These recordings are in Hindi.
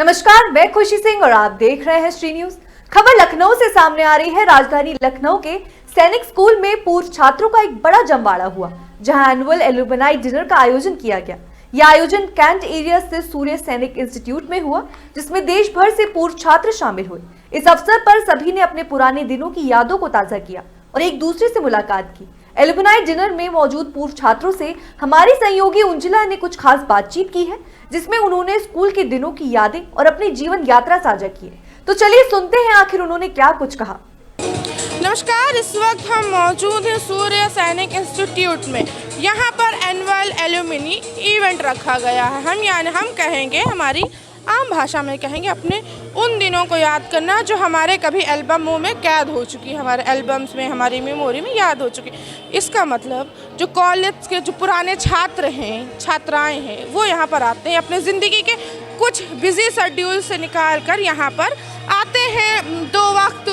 नमस्कार, मैं खुशी सिंह और आप देख रहे हैं श्री न्यूज। खबर लखनऊ से सामने आ रही है। राजधानी लखनऊ के सैनिक स्कूल में पूर्व छात्रों का एक बड़ा जमवाड़ा हुआ, जहां एनुअल एलुमनाई डिनर का आयोजन किया गया। यह आयोजन कैंट एरिया से सूर्य सैनिक इंस्टीट्यूट में हुआ, जिसमें देश भर से पूर्व छात्र शामिल हुए। इस अवसर पर सभी ने अपने पुराने दिनों की यादों को ताजा किया और एक दूसरे से मुलाकात की। एलुमनाई डिनर में मौजूद पूर्व छात्रों से हमारी सहयोगी उंजिला ने कुछ खास बातचीत की है, जिसमें उन्होंने स्कूल के दिनों की यादें और अपनी जीवन यात्रा साझा की है। तो चलिए सुनते हैं आखिर उन्होंने क्या कुछ कहा। नमस्कार, इस वक्त हम मौजूद हैं सूर्य सैनिक इंस्टीट्यूट में। यहाँ पर एनुअल एलुमनी इवेंट रखा गया है। हम कहेंगे, हमारी आम भाषा में कहेंगे, अपने उन दिनों को याद करना जो हमारे कभी एल्बमों में कैद हो चुकी, हमारे एल्बम्स में, हमारी मेमोरी में याद हो चुकी। इसका मतलब जो कॉलेज के जो पुराने छात्र हैं, छात्राएं हैं, वो यहाँ पर आते हैं, अपने ज़िंदगी के कुछ बिजी शेड्यूल से निकाल कर यहाँ पर आते हैं, दो वक्त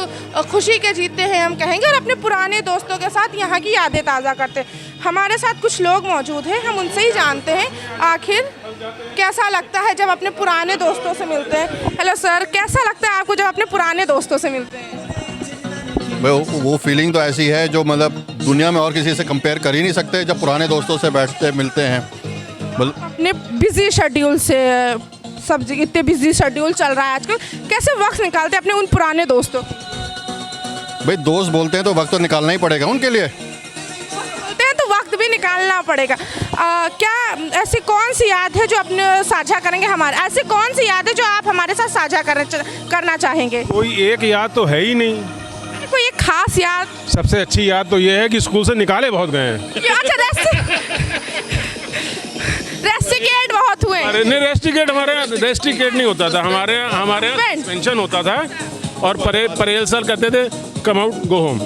खुशी के जीते हैं हम कहेंगे, और अपने पुराने दोस्तों के साथ यहाँ की यादें ताज़ा करते हैं। हमारे साथ कुछ लोग मौजूद हैं, हम उनसे ही जानते हैं आखिर कैसा लगता है जब अपने पुराने दोस्तों से मिलते हैं। हेलो सर, कैसा लगता है आपको जब अपने पुराने दोस्तों से मिलते हैं? वो फीलिंग तो ऐसी है जो मतलब दुनिया में और किसी से कंपेयर कर ही नहीं सकते। जब पुराने दोस्तों से बैठते मिलते हैं, अपने बिजी शेड्यूल से, सब इतने बिजी शेड्यूल चल रहा है आजकल, कैसे वक्त निकालते हैं अपने उन पुराने दोस्तों? भाई दोस्त बोलते हैं तो वक्त तो निकालना ही पड़ेगा उनके लिए। बोलते हैं तो वक्त भी निकालना पड़ेगा। क्या ऐसी कौन सी याद है जो अपने साझा करेंगे हमारे? ऐसी कौन सी याद है जो आप हमारे साथ साझा करना चाहेंगे? कोई एक याद तो है ही नहीं। कोई एक खास याद? सबसे अच्छी याद तो ये है कि स्कूल से निकाले बहुत गए हैं। अच्छा, रेस्टिकेट बहुत हुए। अरे नहीं, रेस्टिकेट हमारे यहाँ रेस्टिकेट नहीं होता था, हमारे यहाँ पेंशन होता था और परेल सर कहते थे कम आउट गो होम।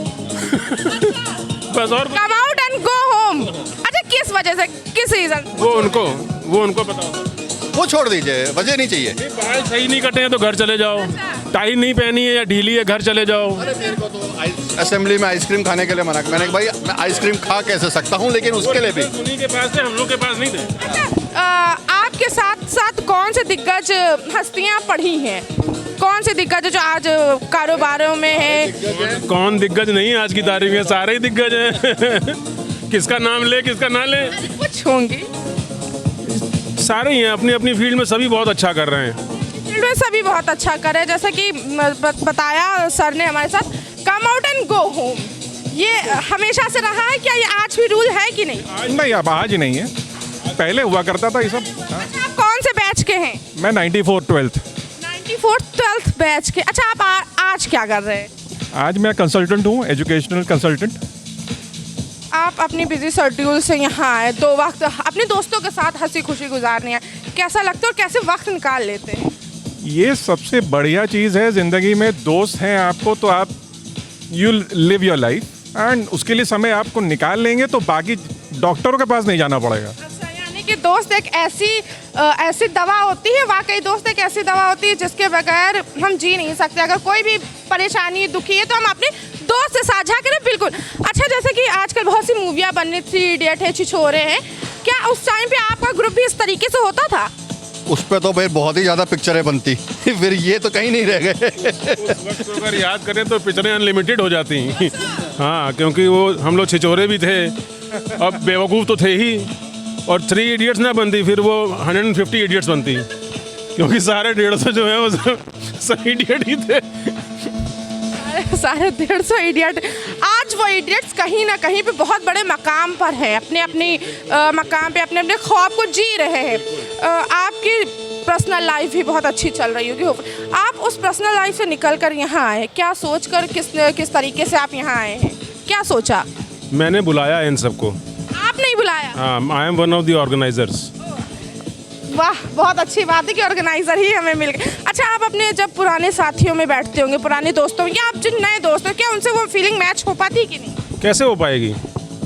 बस, और come out and go home. अच्छा, किस वजह से, किस रीजन? वो उनको पता होता। वो छोड़ दीजिए, वजह नहीं चाहिए। बाल सही नहीं कटे हैं तो घर चले जाओ, टाई नहीं पहनी है या ढीली है घर चले जाओ। अरे मेरे को तो असेंबली में आइसक्रीम खाने के लिए मना, मैंने कहा भाई मैं आइसक्रीम खा कैसे सकता हूँ, लेकिन उसके लिए भी उन्हीं के पास थे, हम लोग के पास नहीं थे। आपके साथ साथ कौन से दिग्गज हस्तियाँ पढ़ी हैं? कौन से दिग्गज जो आज कारोबारों में है? कौन दिग्गज नहीं आज की तारीख में, सारे ही दिग्गज हैं। किसका नाम ले किसका ना ले, कुछ होंगे, सारे ही हैं अपनी अपनी फील्ड में, सभी बहुत अच्छा कर रहे हैं। फील्ड में सभी बहुत अच्छा कर रहे हैं। जैसा कि बताया सर ने हमारे साथ, come out and go home, ये हमेशा से रहा है क्या? ये आज भी रूल है कि नहीं? आज नहीं, अब आज ही नहीं है, पहले हुआ करता था ये सब। अच्छा, आप कौन से बैच के हैं? मैं 94 12th 12th बैच के। अच्छा, आप आज क्या कर रहे हैं? आज मैं कंसल्टेंट हूँ, एजुकेशनल कंसल्टेंट। आप अपनी बिजी शेड्यूल से यहाँ आए, दो वक्त अपने दोस्तों के साथ हंसी खुशी गुजारनी है, कैसा लगता है और कैसे वक्त निकाल लेते हैं? ये सबसे बढ़िया चीज़ है ज़िंदगी में, दोस्त हैं आपको तो आप you live your life, and उसके लिए समय आपको निकाल लेंगे तो बाकी डॉक्टरों के पास नहीं जाना पड़ेगा। अच्छा, यानी कि दोस्त एक ऐसी दवा होती है, वाकई दोस्त एक ऐसी दवा होती है जिसके बगैर हम जी नहीं सकते। अगर कोई भी परेशानी, दुखी है तो हम अपने दोस्त से साझा करें। बिल्कुल। अच्छा, जैसे कि आजकल बहुत सी मूवियाँ बन रही, 3 इडियट है, छिछोरे हैं, क्या उस टाइम पे आपका ग्रुप भी इस तरीके से होता था? उस पर तो भाई बहुत ही ज़्यादा पिक्चरें बनती। फिर ये तो कहीं नहीं रह गए। उस वक्त तो अगर याद करें तो पिक्चरें अनलिमिटेड हो जाती। हाँ, क्योंकि वो हम लोग छिछोरे भी थे, अब बेवकूफ़ तो थे ही, और 3 इडियट्स ना बनती, फिर वो 150 इडियट्स बनती, क्योंकि सारे 150 जो है वो सब इडियट ही थे। सारे 150 इडियट। आज वो इडियट्स कहीं ना कहीं पे बहुत बड़े मकाम पर हैं, अपने मकाम पे अपने ख्वाब को जी रहे हैं। आपकी पर्सनल लाइफ भी बहुत अच्छी चल रही होगी। आप उस पर्सनल लाइफ से निकल कर यहाँ आए, क्या सोचकर, किस तरीके से आप यहाँ आए हैं, क्या सोचा? मैंने बुलाया इन सबको। आप नहीं बुलाया? हाँ, I am one of the organisers. वाह, बहुत अच्छी बात है कि ऑर्गेनाइजर ही हमें मिल गए। अच्छा, आप अपने जब पुराने साथियों में बैठते होंगे, पुराने दोस्तों में, या आप जिन नए दोस्त हैं, क्या उनसे वो फीलिंग मैच हो पाती कि नहीं? कैसे हो पाएगी?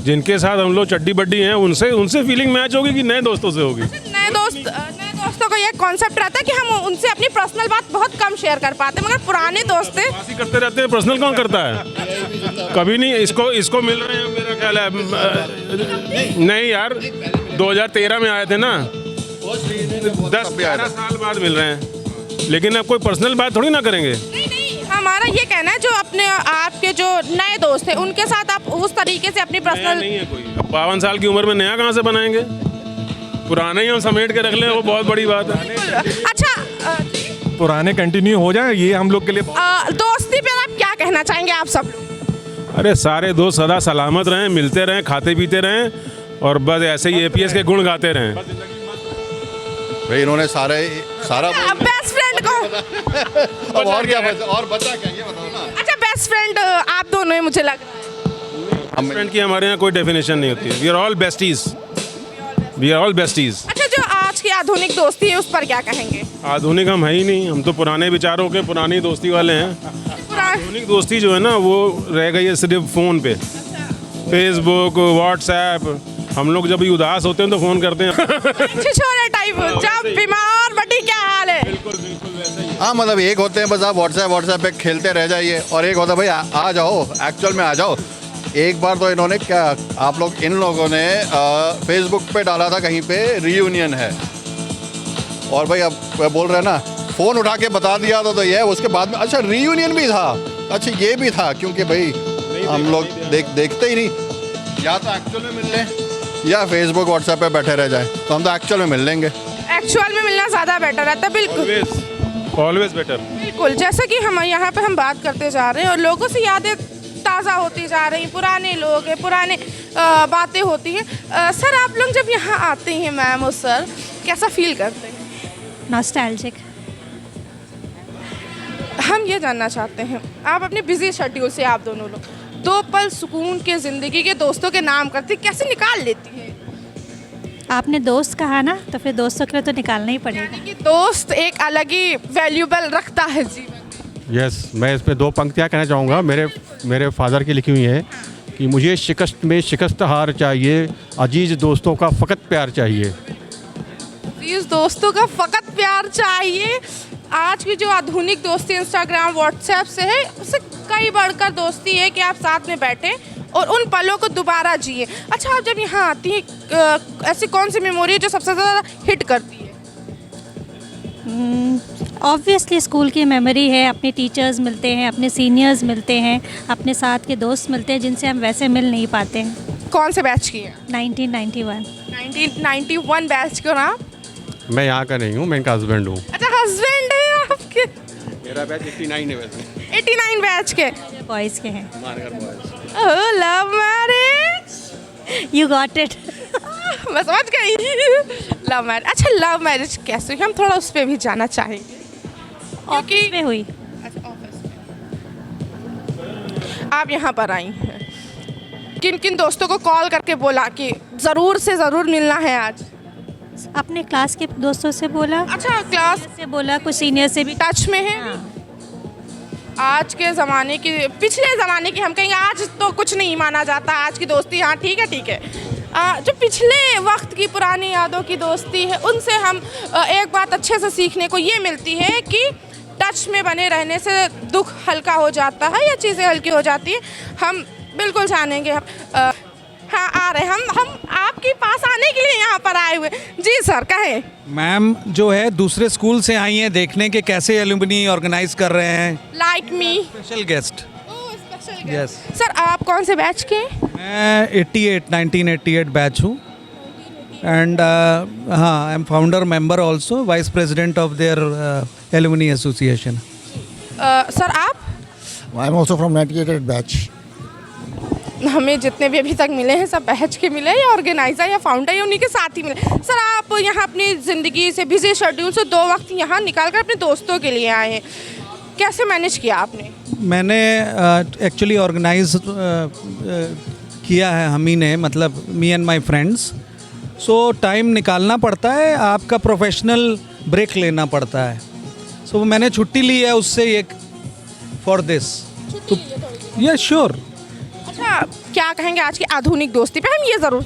जिनके साथ हम लोग चड्डी बड्डी हैं उनसे फीलिंग मैच होगी कि नए दोस्तों से होगी? नए दोस्तों का ये कॉन्सेप्ट रहता है कि हम उनसे अपनी पर्सनल बात बहुत कम शेयर कर पाते हैं, मगर पुराने दोस्त करते रहते हैं। पर्सनल कौन करता है? कभी नहीं। इसको मिल रहे हैं, मेरा ख्याल है। नहीं यार, 2013 में आए थे ना, 10-12 साल बाद मिल रहे हैं। लेकिन अब कोई पर्सनल बात थोड़ी ना करेंगे। नहीं नहीं, हमारा ये कहना है जो अपने आपके जो नए दोस्त हैं उनके साथ आप उस तरीके से अपनी नया पर्सनल। नहीं है कोई, अब 52 साल की उम्र में नया कहाँ से बनाएंगे, पुराने ही हम समेट के रख लें, वो बहुत बड़ी बात है। अच्छा पुराने कंटिन्यू हो जाए, ये हम लोग के लिए दोस्ती पे आप क्या कहना चाहेंगे आप सब लोग? अरे सारे दोस्त सदा सलामत रहें, मिलते रहें, खाते पीते रहें और बस ऐसे ही एपीएस के गुण गाते रहें। भाई इन्होंने सारा बेस्ट फ्रेंड को अब और क्या और बचा क्या, ये बताओ ना। अच्छा बेस्ट फ्रेंड आप दोनों हैं मुझे लग रहा है। फ्रेंड की हमारे यहाँ कोई डेफिनेशन नहीं होती है। We are all besties, we are all besties. अच्छा जो आज की आधुनिक दोस्ती है उस पर क्या कहेंगे? आधुनिक हम है ही नहीं, हम तो पुराने विचारों के पुरानी दोस्ती वाले हैं। आधुनिक दोस्ती जो है ना वो रह गई है सिर्फ फ़ोन पे, फेसबुक, व्हाट्सएप। हम लोग जब भी उदास होते हैं तो फ़ोन करते हैं। छिछोरे टाइप, जब बीमार बटी क्या हाल है? हाँ मतलब एक होते हैं बस आप व्हाट्सएप पे खेलते रह जाइए, और एक होता है भाई आ जाओ, एक्चुअल में आ जाओ। एक बार तो इन्होंने क्या, आप लोग इन लोगों ने फेसबुक पे डाला था कहीं पे रीयूनियन है, और भाई अब बोल रहे हैं ना फ़ोन उठा के बता दिया तो ये है, उसके बाद में अच्छा रीयूनियन भी था, अच्छा ये भी था, क्योंकि भाई हम लोग देखते ही नहीं, या तो एक्चुअल में मिल लें या फेसबुक व्हाट्सएप पे बैठे रह जाए, तो हम तो एक्चुअल में मिल लेंगे। एक्चुअल में मिलना ज़्यादा बेटर रहता है। बिल्कुल ऑलवेज बेटर। बिल्कुल, जैसे कि हम यहाँ पे हम बात करते जा रहे हैं और लोगों से यादें ताज़ा होती जा रही, पुराने लोग हैं, पुराने बातें होती हैं। सर आप लोग जब यहाँ आते हैं मैम और सर, कैसा फील करते हैं? नॉस्टैल्जिक। हम ये जानना चाहते हैं, आप अपने बिजी शेड्यूल से आप दोनों लोग 2 पल सुकून के ज़िंदगी के दोस्तों के नाम करती कैसे निकाल लेती है? आपने दोस्त कहा ना, तो फिर दोस्तों के लिए तो निकालना ही पड़ेगा। कि दोस्त एक अलग ही वैल्यूबल रखता है जीवन में। यस मैं इस पे 2 पंक्तियाँ कहना चाहूँगा, मेरे फादर की लिखी हुई है कि मुझे शिकस्त में शिकस्त हार चाहिए, अजीज़ दोस्तों का फ़कत प्यार चाहिए। इस दोस्तों का फ़कत प्यार चाहिए। आज की जो आधुनिक दोस्ती इंस्टाग्राम व्हाट्सएप से है, उससे कई बढ़कर दोस्ती है कि आप साथ में बैठें और उन पलों को दोबारा जिए। अच्छा आप जब यहाँ आती हैं ऐसी कौन सी मेमोरी है जो सबसे ज़्यादा हिट करती है? ऑब्वियसली स्कूल की मेमोरी है, अपने टीचर्स मिलते हैं, अपने सीनियर्स मिलते हैं, अपने साथ के दोस्त मिलते हैं जिनसे हम वैसे मिल नहीं पाते हैं। कौन से बैच की हैं? 1991। 1991 बैच को ना? मैं यहाँ का नहीं हूँ, मैं इनका हस्बैंड हूँ। अच्छा हस्बैंड है आपके? मेरा बैच 89 है वैसे। 89 बैच के बॉयज़ के हैं। Oh love marriage, you got it. मैं समझ गई। लव मैरिज, अच्छा लव मैरिज कैसे हुई, हम थोड़ा उस पर भी जानना चाहेंगे। ऑफिस में हुई। अच्छा ऑफिस में आप यहाँ पर आई हैं, किन किन दोस्तों को कॉल करके बोला कि ज़रूर से ज़रूर मिलना है आज? अपने क्लास के दोस्तों से बोला। अच्छा क्लास से बोला, कुछ सीनियर से भी टच में है। हाँ। आज के ज़माने की, पिछले ज़माने की हम कहेंगे, आज तो कुछ नहीं माना जाता आज की दोस्ती। हाँ ठीक है ठीक है, जो पिछले वक्त की पुरानी यादों की दोस्ती है उनसे हम एक बात अच्छे से सीखने को ये मिलती है कि टच में बने रहने से दुख हल्का हो जाता है या चीज़ें हल्की हो जाती है। हम बिल्कुल जानेंगे। हाँ आ रहे हम आपके पास आने के लिए यहाँ पर आए हुए। जी सर कहें। मैम जो है दूसरे स्कूल से आई हैं देखने के कैसे एलुमनी ऑर्गेनाइज कर रहे हैं। Like me special guest. Yes. Sir आप कौन से बैच के? मैं 1988 बैच हूँ एंड हाँ I am founder member also, vice president of their alumni association. Sir आप? I am also from 98 batch. हमें जितने भी अभी तक मिले हैं सब बैच के मिले या ऑर्गेनाइजर या फाउंडर या उन्हीं के साथ ही मिले। सर आप यहाँ अपनी ज़िंदगी से बिजी शेड्यूल से 2 वक्त यहाँ निकाल कर अपने दोस्तों के लिए आए हैं, कैसे मैनेज किया आपने? मैंने एक्चुअली ऑर्गेनाइज किया है हम ही ने, मतलब me and my friends. So time निकालना पड़ता है, आपका प्रोफेशनल ब्रेक लेना पड़ता है। सो मैंने छुट्टी ली है उससे एक फॉर दिस। ये श्योर। अच्छा क्या कहेंगे आज की आधुनिक दोस्ती पे? हम ये ज़रूर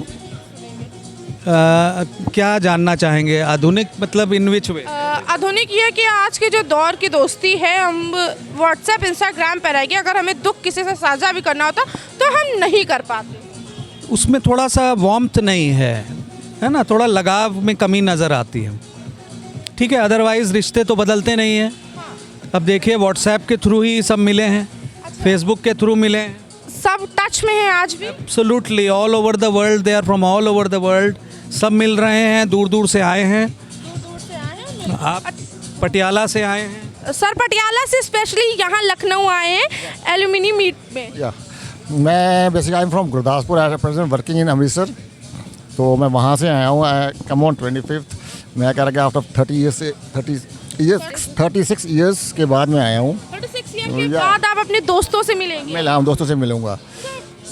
क्या जानना चाहेंगे आधुनिक मतलब इन विच वे? आधुनिक ये कि आज के जो दौर की दोस्ती है हम व्हाट्सएप इंस्टाग्राम पर रहेगी, अगर हमें दुख किसी से साझा भी करना होता तो हम नहीं कर पाते। उसमें थोड़ा सा वार्मथ नहीं है, है ना, थोड़ा लगाव में कमी नज़र आती है। ठीक है, अदरवाइज़ रिश्ते तो बदलते नहीं हैं। अब देखिए व्हाट्सएप के थ्रू ही सब मिले हैं, फेसबुक के थ्रू मिले हैं। सब टच में हैं आज भी? Absolutely, all over the world, they are from all over the world, सब मिल रहे हैं, दूर दूर से आए हैं। आप पटियाला से आए हैं? सर पटियाला से स्पेशली यहाँ लखनऊ आए हैं एल्यूमिनी मीट में। या मैं basically I am from Gurdaspur, as present working in Amritsar. तो मैं वहाँ से आया हूँ, कम ऑन 25th। मैं कह रहा कि आफ्टर 36 ईयर्स के बाद मैं आया हूँ। 36 ईयर के बाद आप अपने दोस्तों से मिलेंगे? मैं दोस्तों से मिलूँगा।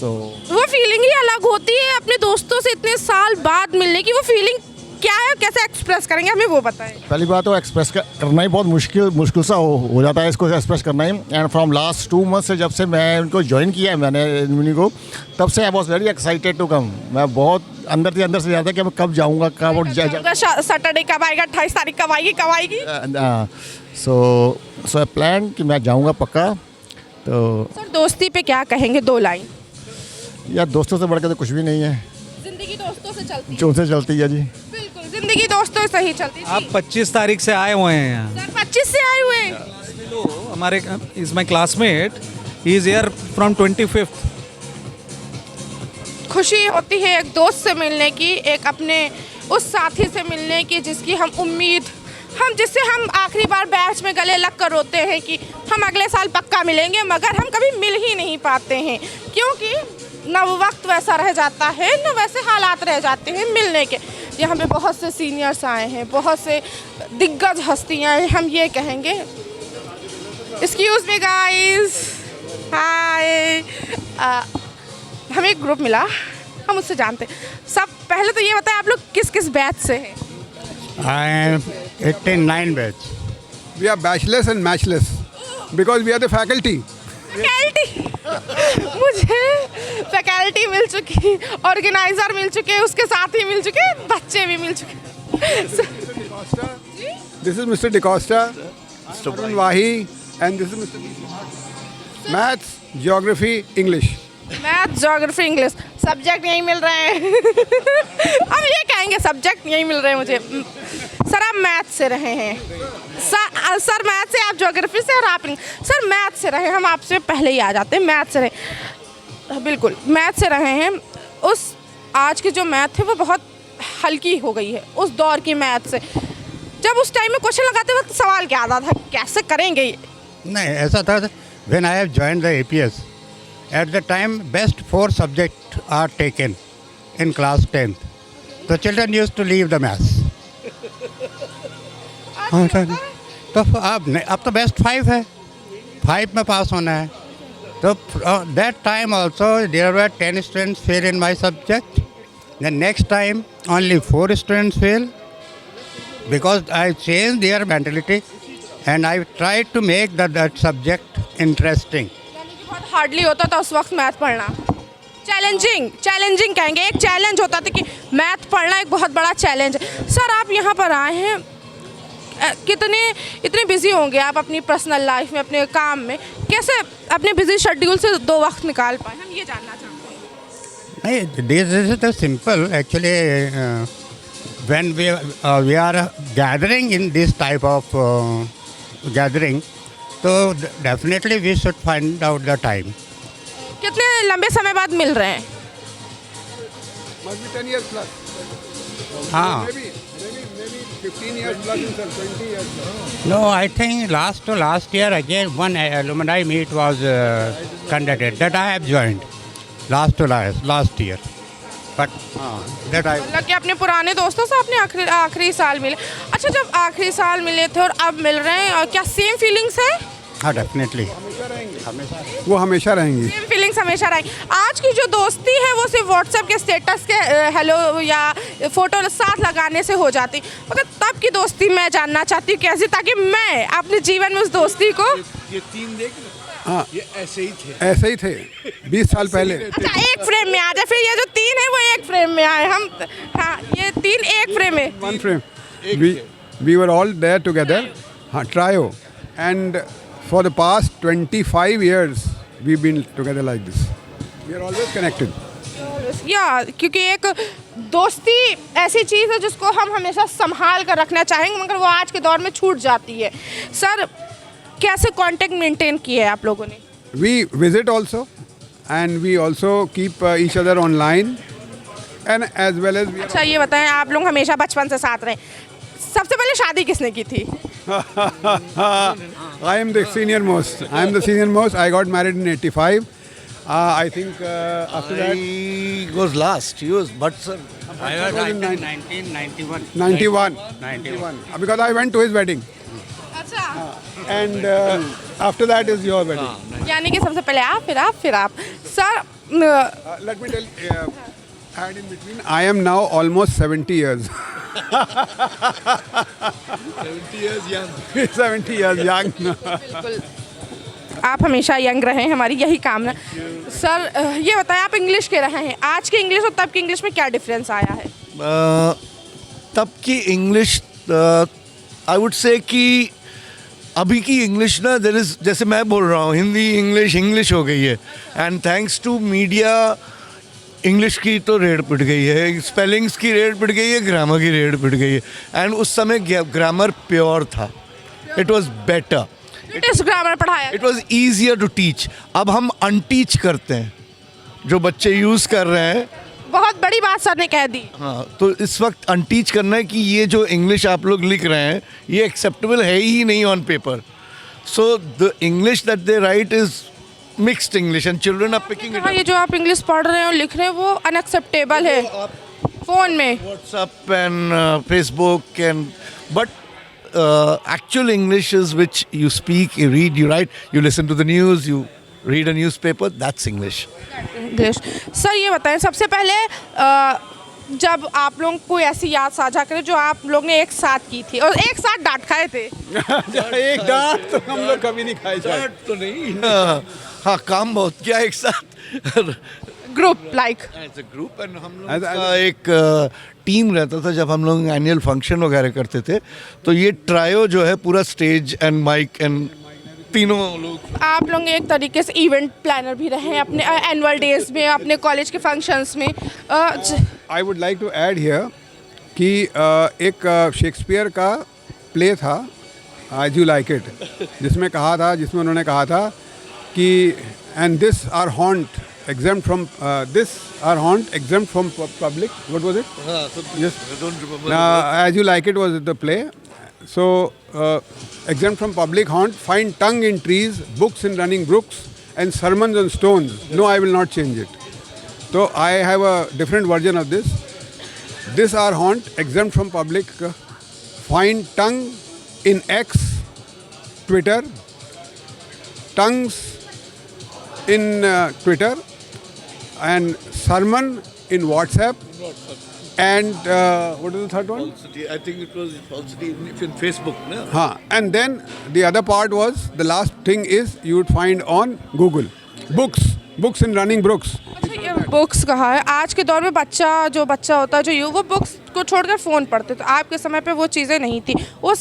वो फीलिंग ही अलग होती है अपने दोस्तों से इतने साल बाद मिलने की। वो फीलिंग क्या है, कैसे एक्सप्रेस करेंगे, हमें वो बताएं। पहली बात तो एक्सप्रेस करना ही बहुत मुश्किल सा हो जाता है इसको एक्सप्रेस करना ही। एंड फ्रॉम लास्ट 2 मंथ से जब से मैं उनको ज्वाइन किया है मैंने एल्यूमिनी को, तब से I was very excited to come. मैं बहुत अंदर से ज़्यादा कि मैं कब जाऊँगा, कब सैटरडे कब आएगा, 28 तारीख कब आएगी। सो आई प्लान कि मैं जाऊँगा पक्का। तो सर दोस्ती पे क्या कहेंगे, 2 लाइन? यार दोस्तों से बढ़कर तो कुछ भी नहीं है, जिंदगी दोस्तों से चलती है। जो से चलती है जी। बिल्कुल, जिंदगी दोस्तों से ही चलती है। आप 25 तारीख से आए हुए हैं यहाँ? सर 25 से आए हुए हैं। हमारे is my classmate, he is here from 25th। खुशी होती है एक दोस्त से मिलने की, एक अपने उस साथी से मिलने की जिसकी जिससे हम आखिरी बार बैच में गले लग कर रोते हैं कि हम अगले साल पक्का मिलेंगे, मगर हम कभी मिल ही नहीं पाते हैं, क्योंकि ना वो वक्त वैसा रह जाता है, ना वैसे हालात रह जाते हैं मिलने के। यहाँ पे बहुत से सीनियर्स आए हैं, बहुत से दिग्गज हस्तियाँ हैं। हम ये कहेंगे, एक्सक्यूज मी गाइस, हाय। हमें एक ग्रुप मिला, हम उससे जानते हैं। सब पहले तो ये बताएं आप लोग किस किस बैच से हैं? I am 89 batch. We are bachelors and matchless because we are the faculty. मुझे फैकल्टी मिल चुकी, ऑर्गेनाइजर मिल चुके, उसके साथ ही मिल चुके, बच्चे भी मिल चुके। This is Mr. DeCosta, Arun Wahi, and this is Mr. Maths, Geography, English. Math, geography, English subject यही मिल रहे हैं। हम ये कहेंगे सब्जेक्ट यही मिल रहे हैं मुझे। सर आप मैथ से रहे हैं, सर मैथ से, आप ज्योग्राफी से और आप सर मैथ से रहे। हम आपसे पहले ही आ जाते हैं, मैथ से रहे। बिल्कुल मैथ से रहे हैं। उस आज की जो मैथ है वो बहुत हल्की हो गई है उस दौर की मैथ से। जब उस टाइम में क्वेश्चन लगाते वक्त सवाल क्या आता था, कैसे करेंगे ये? नहीं, ऐसा था when I have joined the APS, at the time best 4 subjects are taken in class 10th. The children used to leave the maths. तो अब तो बेस्ट 5 है, 5 में पास होना है। तो that time also there were 10 students fail in my subject. The next time only 4 students fail because I changed their mentality and I tried to make that subject interesting. बहुत हार्डली होता था उस वक्त मैथ पढ़ना, चैलेंजिंग कहेंगे। एक चैलेंज होता था कि मैथ पढ़ना एक बहुत बड़ा चैलेंज है। सर आप यहाँ पर आए हैं, इतने बिजी होंगे आप अपनी पर्सनल लाइफ में, अपने काम में, कैसे अपने बिजी शेड्यूल से 2 वक्त निकाल पाए, हम ये जानना चाहते हैं। नहीं, this is simple actually. When we are gathering in this type of gathering, तो definitely we should find out the time. कितने लंबे समय बाद मिल रहे हैं? Must be 10 years plus. हाँ। Maybe 15 years plus, 20 years plus. No, I think last year again one alumni meet was conducted that I have joined last year. But that I मतलब कि अपने पुराने दोस्तों से आपने आखिरी साल मिले। अच्छा, जब आखिरी साल मिले थे और अब मिल रहे हैं, क्या सेम फीलिंग्स है? हाँ, डेफिनेटली वो हमेशा रहेंगी। सेम फीलिंग्स हमेशा रहेंगी। आज की जो दोस्ती है वो सिर्फ व्हाट्सएप के स्टेटस के हेलो या फोटो साथ लगाने से हो जाती, मगर तब की दोस्ती मैं जानना चाहती हूँ कैसी, ताकि मैं अपने जीवन में उस दोस्ती को। ये 3 देख, हाँ ये ऐसे ही थे 20 साल पहले। अच्छा, एक फ्रेम में आ जाए, फिर ये जो 3 है वो एक फ्रेम में आए हम। हाँ, ये 3 एक फ्रेम में। One frame. We were all there together, हाँ, trio, and for the past 25 years we've been together like this. We are always connected. या क्योंकि एक दोस्ती ऐसी चीज़ है जिसको हम हमेशा संभाल कर रखना चाहेंगे, मगर वो आज के दौर में छूट जाती है। सर, कैसे कांटेक्ट मेंटेन किए हैं आप लोगों ने? We visit also, and we also keep each other online, and as well as we अच्छा, ये बताएं, आप लोग हमेशा बचपन से साथ रहे, सबसे पहले शादी किसने की थी? I am the senior most. I am the senior most. I got married in 85. I think after that. He was last. He was, but sir, I was was in 1991. 91. Because I went to his wedding. अच्छा, And after that is your wedding. यानी कि सबसे पहले आप, फिर आप। Sir, Let me tell add in between. I am now almost 70 years. 70 years young. 70 years young. बिल्कुल, आप हमेशा यंग रहे, हमारी यही कामना। सर, ये बताएं, आप इंग्लिश के रहे हैं, आज की इंग्लिश और तब की इंग्लिश में क्या डिफरेंस आया है? तब की इंग्लिश आई वुड से कि अभी की इंग्लिश ना देयर इज, जैसे मैं बोल रहा हूँ हिंदी इंग्लिश हो गई है, and thanks to media English की तो रेड पिट गई है, स्पेलिंग्स की रेड पिट गई है, ग्रामर की रेड पिट गई है। एंड उस समय ग्रामर प्योर था, it was better, British grammar पढ़ाया, it was easier to teach. अब हम अनटीच करते हैं, जो बच्चे यूज़ कर रहे हैं। बहुत बड़ी बात सर ने कह दी। हाँ, तो इस वक्त अनटीच करना है कि ये जो इंग्लिश आप लोग लिख रहे हैं ये एक्सेप्टेबल है ही नहीं on paper. So the English that they write is mixed English and children are picking it हाँ, ये जो आप इंग्लिश पढ़ रहे हैं और लिख रहे हैं वो अनएक्सेप्टेबल है फोन में, WhatsApp and Facebook and but actual English is which you speak, you read, you write, you listen to the news, you read a newspaper, that's English. English. Sir, ये बताएं, सबसे पहले जब आप लोग कोई ऐसी याद साझा करें जो आप लोग ने एक साथ की थी और एक साथ डांट खाए थे। एक डांट तो हम लोग कभी नहीं खाए। डांट तो नहीं, हाँ काम बहुत किया एक साथ। Group like as a group, and हम लोग का एक टीम रहता था जब हम लोग एनुअल फंक्शन वगैरह करते थे, तो ये ट्रायो जो है पूरा स्टेज एंड माइक एंड तीनों लोग। आप लोग एक तरीके से इवेंट प्लानर भी रहे हैं अपने एनुअल डेज में, अपने कॉलेज के फंक्शंस में। I would like to add here कि एक शेक्सपियर का प्ले था एज यू लाइक इट, जिसमें उन्होंने कहा था कि and this are haunt exempt from exempt from public. What was it? Yes, I don't remember. As you like it was the play. So exempt from public haunt, find tongue in trees, books in running brooks, and sermons on stones. No, I will not change it. So I have a different version of this. This are haunt, exempt from public. Find tongue in X, Twitter, tongues in Twitter, and sermon in WhatsApp, and what is the third one? Falsity. I think it was falsity in Facebook, no? And then the other part was, the last thing is you would find on Google. Books in running brooks. अच्छा, ये बुक्स कहा है। आज के दौर में जो बच्चा होता है जो वो बुक्स को छोड़कर फ़ोन पढ़ते, तो आपके समय पे वो चीज़ें नहीं थी। उस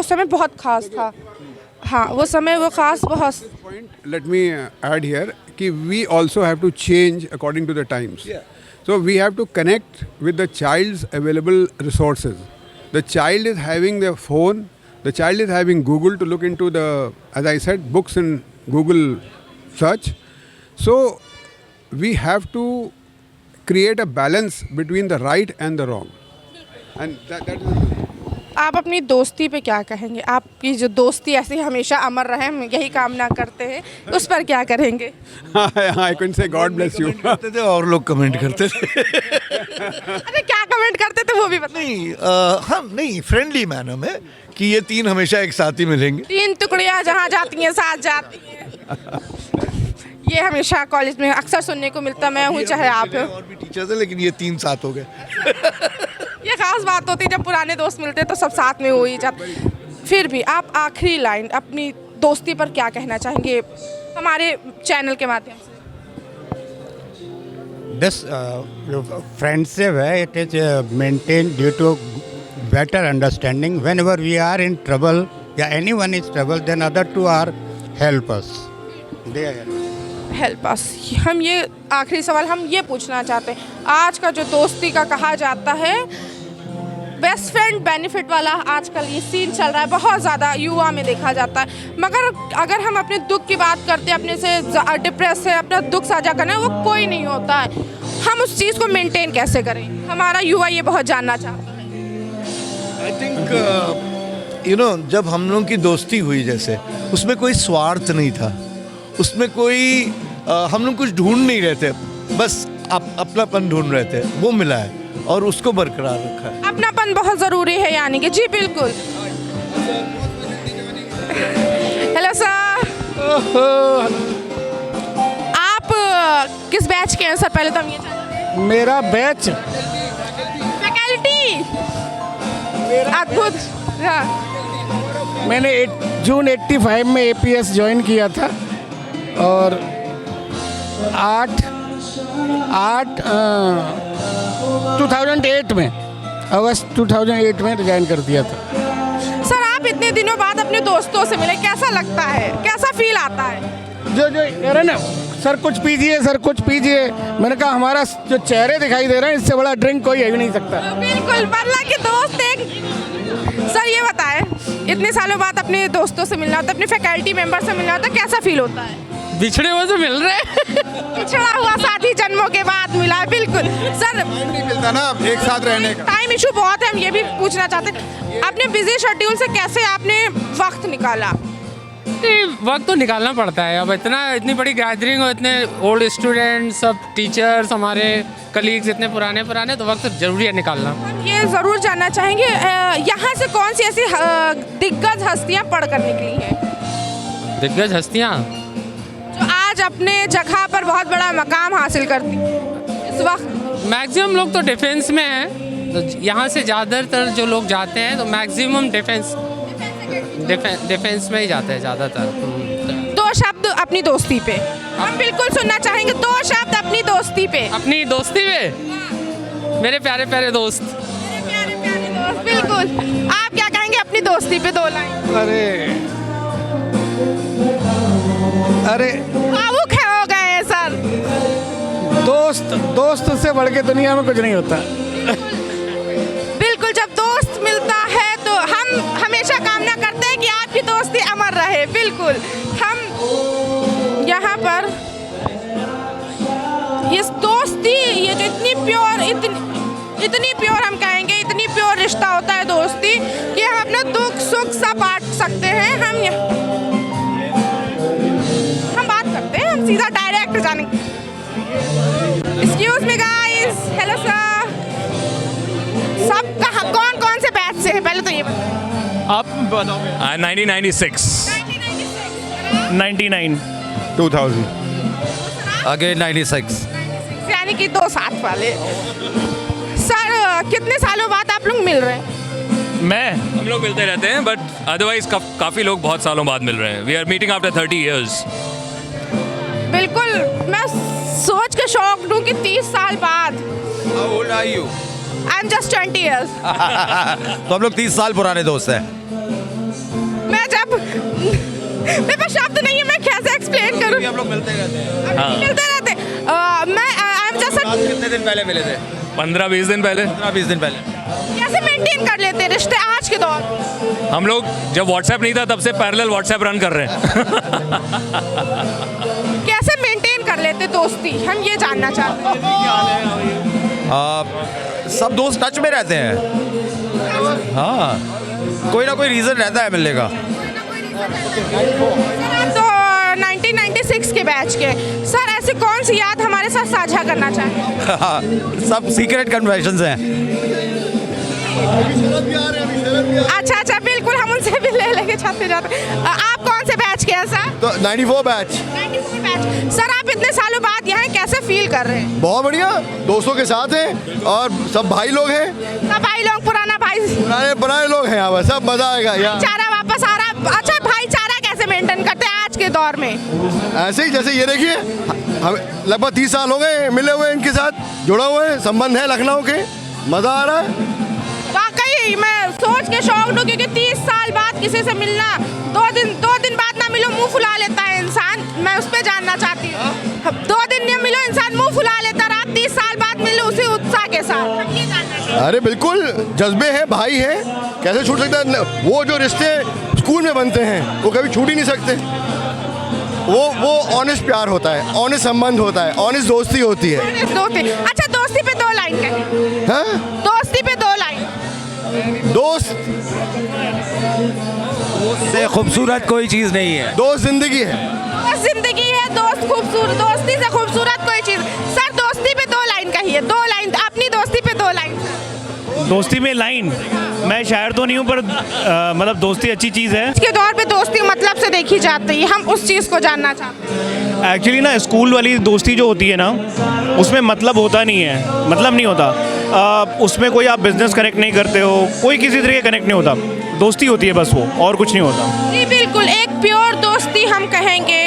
समय बहुत खास था। हाँ, वो समय वो खास बहुत। Let me add here कि we also have to change according to the times. So we have to connect with the child's available resources. The child is having their phone, the child is having Google to look into the, as I said, books in Google search. So we have to create a balance between the right and the wrong. And that is आप अपनी दोस्ती पे क्या कहेंगे? आपकी जो दोस्ती ऐसे हमेशा अमर रहे, हम यही कामना करते हैं, उस पर क्या करेंगे? I couldn't say God bless you. करते थे और लोग कमेंट करते थे। अरे क्या कमेंट करते थे वो भी बताइए। हाँ नहीं, फ्रेंडली मैनर में कि ये तीन हमेशा एक साथ ही मिलेंगे। 3 टुकड़ियाँ जहाँ जाती हैं साथ जाती हैं। ये हमेशा कॉलेज में अक्सर सुनने को मिलता, मैं हूँ चाहे आप हो। और भी टीचर्स हैं, लेकिन ये 3 साथ हो गए। ये खास बात होती है जब पुराने दोस्त मिलते हैं तो सब साथ में हो ही जाते। फिर भी आप आखिरी लाइन अपनी दोस्ती पर क्या कहना चाहेंगे हमारे चैनल के माध्यम से? This friendship it is maintained due to better understanding. Whenever we are in trouble, anyone is trouble, then other two are help us. They are help. Help us. हम ये आखिरी सवाल हम ये पूछना चाहते हैं, आज का जो दोस्ती का कहा जाता है बेस्ट फ्रेंड बेनिफिट वाला आजकल ये सीन चल रहा है, बहुत ज़्यादा युवा में देखा जाता है, मगर अगर हम अपने दुख की बात करते हैं, अपने से डिप्रेस है, अपना दुख साझा करना है, वो कोई नहीं होता है। हम उस चीज़ को मेंटेन कैसे करें, हमारा युवा ये बहुत जानना चाहता है। आई थिंक यू नो जब हम लोगों की दोस्ती हुई जैसे उसमें कोई स्वार्थ नहीं था, उसमें कोई हम लोग कुछ ढूंढ नहीं रहे थे, बस अपनापन ढूंढ रहे थे, वो मिला है और उसको बरकरार रखा है। अपनापन बहुत ज़रूरी है, यानी कि जी बिल्कुल। हेलो सर, आप किस बैच के हैं सर? पहले तो हम ये जानते हैं। मेरा बैच फैकल्टी अद्भुत। हाँ। मैंने जून 85 में APS ज्वाइन किया था और 2008 में अगस्त 2008 में रिजाइन कर दिया था। सर आप इतने दिनों बाद अपने दोस्तों से मिले, कैसा लगता है, कैसा फील आता है? जो कह रहे ना सर कुछ पीजिए, सर कुछ पीजिए, मैंने कहा हमारा जो चेहरे दिखाई दे रहे हैं इससे बड़ा ड्रिंक कोई है ही नहीं सकता। बिल्कुल, वरना के दोस्त एक। सर ये बताएं, इतने सालों बाद अपने दोस्तों से मिलना होता है, अपने फैकल्टी मेंबर से मिलना होता है, कैसा फील होता है? बिछड़े हुए से मिल रहे हैं। पिछड़ा हुआ साथी जन्मों के बाद मिला है। बिल्कुल सर, नहीं मिलता ना एक साथ रहने का। टाइम इशू बहुत है, हम ये भी पूछना चाहते हैं, अपने बिजी शेड्यूल से कैसे आपने वक्त निकाला? वक्त तो निकालना पड़ता है, अब इतनी बड़ी गैदरिंग और इतने ओल्ड स्टूडेंट्स, सब टीचर्स, हमारे कलीग्स इतने पुराने, तो वक्त जरूरी है निकालना। हम ये ज़रूर जानना चाहेंगे, यहाँ से कौन सी ऐसी दिग्गज हस्तियाँ पढ़ कर निकली हैं? दिग्गज हस्तियाँ जो आज अपने जगह पर बहुत बड़ा मकाम हासिल करती इस वक्त? मैक्सिमम लोग तो डिफेंस में हैं, तो यहाँ से ज़्यादातर जो लोग जाते हैं तो मैक्सिमम डिफेंस में ही जाते हैं ज़्यादातर। दो शब्द अपनी दोस्ती पे हम बिल्कुल सुनना चाहेंगे, दो शब्द अपनी दोस्ती पे। अपनी दोस्ती पे मेरे प्यारे प्यारे दोस्त। बिल्कुल, आप क्या कहेंगे अपनी दोस्ती पे? 2 लाइन। अरे भावुक हो गए हैं सर। दोस्त से बढ़ के दुनिया में कुछ नहीं होता। बिल्कुल, जब दोस्त मिलता है तो हम हमेशा कामना करते हैं कि आपकी दोस्ती अमर रहे। बिल्कुल, हम यहाँ पर इस दोस्ती, ये जो इतनी प्योर हम कहेंगे, इतनी प्योर रिश्ता होता है दोस्ती कि हम अपना दुख सुख सब बांट सकते हैं। हम बात करते हैं, हम सीधा डायरेक्ट जानेंगे। Excuse me guys, hello sir, सब कहाँ कौन से बैच से है पहले तो ये बताओ। आप बताओ। 1996 99 2000 अगेन 96 यानी कि 2 साथ वाले। सर कितने सालों बाद आप लोग मिल रहे हैं? हम लोग मिलते रहते हैं, बट अदरवाइज काफ़ी लोग बहुत सालों बाद मिल रहे हैं। We are meeting after 30 years। बिल्कुल, मैं सोच के शौक हूँ कि 30 साल बाद। How old are you? I'm just 20 years। तो हम लोग 30 साल पुराने दोस्त हैं। मेरे पास शब्द नहीं है, मैं कैसे एक्सप्लेन करूँ? हम लोग मिलते रहते हैं। हाँ। मिलते रहते कितने दिन पहले मिले थे? 15-20 दिन पहले। 15-20 दिन पहले। कैसे मेंटेन कर लेते हैं रिश्ते आज के दौर में? हम लोग जब व्हाट्सएप नहीं था तब से पैरेलल व्हाट्सएप रन कर रहे हैं। कैसे मेंटेन कर लेते दोस्ती, हम ये जानना चाहते हैं। सब दोस्त टच में रहते हैं। हाँ, कोई ना कोई रीज़न रहता है मिलने का। तो 1996 के बैच के सर, ऐसे कौन सी याद हमारे साथ साझा करना चाहें? सब सीक्रेट कन्वर्सेशंस हैं। अच्छा, बिल्कुल, हम उनसे भी ले लेके जाते आप कौन से बैच के हैं सर? तो 94 बैच। 94 बैच। सर आप इतने सालों बाद यहाँ कैसे फील कर रहे हैं? बहुत बढ़िया, दोस्तों के साथ हैं और सब भाई लोग हैं। सब भाई लोग, पुराने लोग हैं यहाँ पर, सब मजा आएगा यहाँ। भाईचारा वापस आ रहा। अच्छा, भाईचारा कैसे मेंटेन करते हैं आज के दौर में? ऐसे ही जैसे ये देखिए, हम लगभग 30 साल हो गए मिले हुए, इनके साथ जुड़ा हुए हैं, संबंध है लखनऊ के, मजा आ रहा है। वाकई मैं सोच के शौक हूँ, क्योंकि 30 साल बाद किसी से मिलना, 2 दिन बाद ना मिलो मुंह फुला लेता है इंसान। मैं उस पर जानना चाहती हूँ। अरे बिल्कुल, जज्बे हैं, भाई है, कैसे छूट सकता है? वो जो रिश्ते स्कूल में बनते हैं वो कभी छूट ही नहीं सकते। वो ऑनेस्ट प्यार होता है, ऑनेस्ट संबंध होता है, ऑनेस्ट दोस्ती होती है। दोस्ती, अच्छा दोस्ती पे 2 लाइन कहें। हाँ? दोस्ती पे 2 लाइन। दोस्त से खूबसूरत कोई चीज़ नहीं है। दोस्त जिंदगी है। दोस्त जिंदगी है, दोस्त खूबसूरत, दोस्ती से खूबसूरत कोई चीज। सर दोस्ती पे 2 लाइन कहिए, 2 लाइन अपनी दोस्ती पे 2 लाइन। दोस्ती में लाइन, मैं शायर तो नहीं हूँ पर मतलब दोस्ती अच्छी चीज़ है। इसके दौर पे दोस्ती मतलब से देखी जाती है, हम उस चीज़ को जानना चाहते हैं। एक्चुअली ना स्कूल वाली दोस्ती जो होती है ना, उसमें मतलब होता नहीं है, मतलब नहीं होता। उसमें कोई आप बिजनेस कनेक्ट नहीं करते हो, कोई किसी तरह का कनेक्ट नहीं होता, दोस्ती होती है बस, वो और कुछ नहीं होता। जी बिल्कुल, एक प्योर दोस्ती हम कहेंगे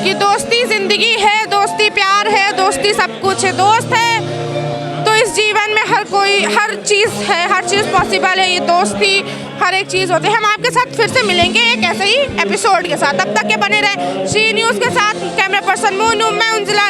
कि दोस्ती जिंदगी है, दोस्ती प्यार है, दोस्ती सब कुछ है। दोस्त है तो इस जीवन में हर चीज़ है, हर चीज़ पॉसिबल है। ये दोस्ती हर एक चीज़ होती है। हम आपके साथ फिर से मिलेंगे एक ऐसे ही एपिसोड के साथ। तब तक के बने रहे जी न्यूज़ के साथ। कैमरा पर्सन मोनू, मैं उंजिला।